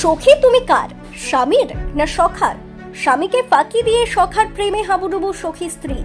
সখী তুমি কার, স্বামীর না সখার? স্বামীকে ফাঁকি দিয়ে সখার প্রেমে হাবুডুবু সখী স্ত্রী।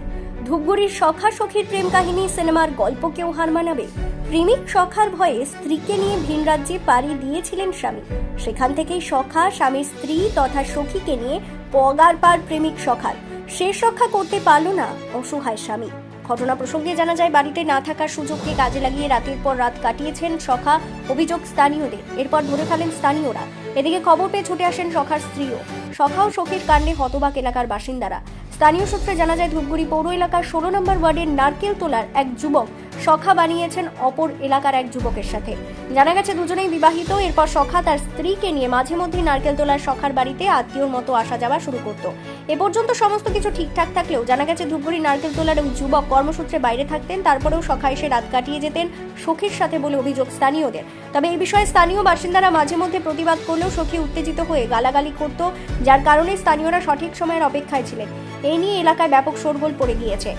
ধূপগুড়ির সখা সখীর প্রেম কাহিনী সিনেমার গল্পকেও হার মানাবে। প্রেমিক সখার ভয়ে স্ত্রীকে নিয়ে ভিন রাজ্যে পাড়ি দিয়েছিলেন স্বামী। সেখান থেকেই সখা স্বামীর স্ত্রী তথা সখীকে নিয়ে পগার পার প্রেমিক সখার। শেষ রক্ষা করতে পারল না অসহায় স্বামী। ঘটনা প্রসঙ্গে জানা যায়, বাড়িতে না থাকার সুযোগকে কাজে লাগিয়ে রাতের পর রাত কাটিয়েছেন সখা। অভিযোগ স্থানীয়দের, এরপর ধরে ফেলেন স্থানীয়রা। এদিকে খবর পেয়ে ছুটে আসেন সখার স্ত্রীও। সখা ও সখীর কাণ্ডে হতবাক এলাকার বাসিন্দারা। স্থানীয় সূত্রে জানা যায়, ধূপগুড়ি পৌর এলাকার 16 নম্বর ওয়ার্ডের নারকেল তোলার এক যুবক সখা বানিয়েছেন অপর এলাকার এক যুবকের সাথে। জানা গেছে দুজনেই বিবাহিত। এরপর সখা তার স্ত্রীকে নিয়ে মাঝে মধ্যে নারকেল তোলার সখার বাড়িতে আত্মীয়র মতো আসা যাওয়া শুরু করত। এ পর্যন্ত সমস্ত কিছু ঠিকঠাক থাকলেও জানা গেছে ধূপগুড়ি নারকেল তোলার ওই যুবক কর্মসূত্রে বাইরে থাকতেন। তারপরেও সখা এসে রাত কাটিয়ে যেতেন সখীর সাথে বলে অভিযোগ স্থানীয়দের। তবে এই বিষয়ে স্থানীয় বাসিন্দারা মাঝে মধ্যে প্রতিবাদ করলেও সখী উত্তেজিত হয়ে গালাগালি করত, যার কারণে স্থানীয়রা সঠিক সময়ের অপেক্ষায় ছিলেন। এই নিয়ে এলাকায় ব্যাপক শোরগোল পড়ে গিয়েছে।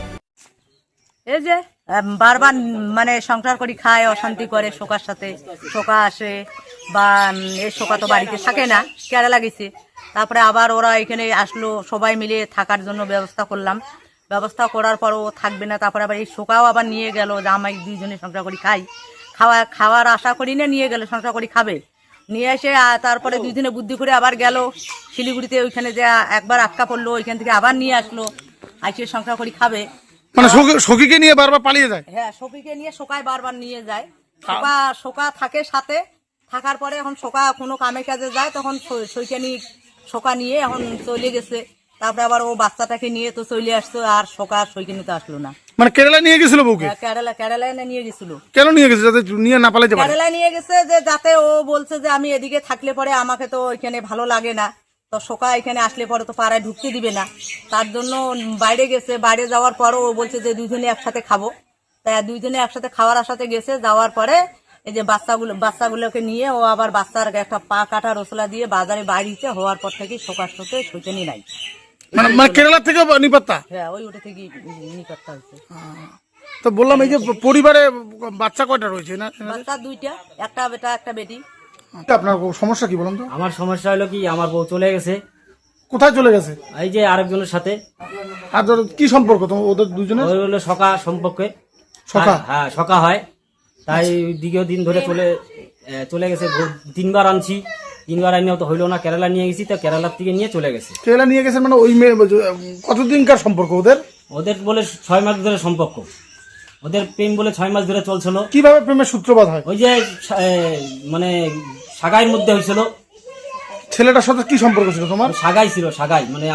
এই যে বারবার মানে সংসার করি খায়, অশান্তি করে শোকার সাথে। শোকা আসে বা এই শোকা তো বাড়িতে থাকে না, কেরালা গেছে। তারপরে আবার ওরা এখানে আসলো, সবাই মিলে থাকার জন্য ব্যবস্থা করলাম। ব্যবস্থা করার পরও থাকবে না। তারপরে আবার এই শোকাও আবার নিয়ে গেল যে আমি দুইজনে সংসার করি খাই, খাওয়ার আশা করি না, নিয়ে গেল সংসার করি খাবে। নিয়ে এসে তারপরে দুইজনে বুদ্ধি করে আবার গেল শিলিগুড়িতে, ওইখানে যে একবার আটকা পড়লো, ওইখান থেকে আবার নিয়ে আসলো, আইসে সংসার করি খাবে। মানে সখীকে নিয়ে বারবার পালিয়ে যায়। হ্যাঁ, সখীকে নিয়ে শোকায় বারবার নিয়ে যায়। শোকা থাকে সাথে, থাকার পরে এখন শোকা কোনো কামে কাজে যায়, তখন শোকা নিয়ে এখন চলে গেছে। তারপরে আবার ও বাচ্চাটাকে নিয়ে তো চলে আসতো, আর শোকা সইকে নিতে আসলো না। মানে কেরালা নিয়ে গেছিল বউকে? কেরালায় নিয়ে গেছিল। কেন নিয়ে গেছে? যাতে নিয়ে না পালাইতে পারে। কেরালায় নিয়ে গেছে যে যাতে ও বলছে যে আমি এদিকে থাকলে পরে আমাকে তো এখানে ভালো লাগে না, তো শোকা এখানে আসলে পরে তো পাড়ায় ঢুকতে দিবে না। তার জন্য বাইরে গেছে। বাইরে যাওয়ার পরও ও বলছে যে দুইজনে একসাথে খাবো। তাই দুইজনে একসাথে খাওয়ার আশাতে গেছে। যাওয়ার পরে এই যে বাচ্চাগুলোকে নিয়ে ও আবার বাচ্চার একটা পা কাটা রসলা দিয়ে বাজারে বাইরেছে। হওয়ার পর থেকে শোকার সাথে শৈতানি নাই। মানে কেরালা থেকে নিপাত্তা? হ্যাঁ, ওই ওটা থেকে নিপাত্তা হয়েছে। তো বললাম, এই যে পরিবারে বাচ্চা কয়টা রয়েছে? না, বাচ্চা দুইটা, একটা বেটা একটা বেটি। আপনার সমস্যা কি বলুন তো? আমার সমস্যা হলো কি, আমার বউ চলে গেছে। কোথায় চলে গেছে? এই যে আরেকজনের সাথে। আর কি সম্পর্ক তোমার ওদের দুজনের? ওই হলো সখা সম্পর্কে। সখা? হ্যাঁ, সখা হয়। তাই দীর্ঘদিন ধরে চলে গেছে। 3বার আনছি, 3বার আনিও তো হইলো না। কেরালা নিয়ে গেছি, তো কেরালার থেকে নিয়ে চলে গেছে। কেরালা নিয়ে গেছে মানে ওই মেয়ে কতদিনকার সম্পর্ক ওদের? ওদের বলে 6 মাস ধরে সম্পর্ক। ওদের প্রেম বলে 6 মাস ধরে চলছিল। কিভাবে প্রেমের সূত্রপাত হয়? ওই যে মানে সাগাইয়ের মধ্যে হয়েছিল। ছেলেটার সাথে কি সম্পর্ক ছিল তোমার? সাগাই ছিল, সাগাই মানে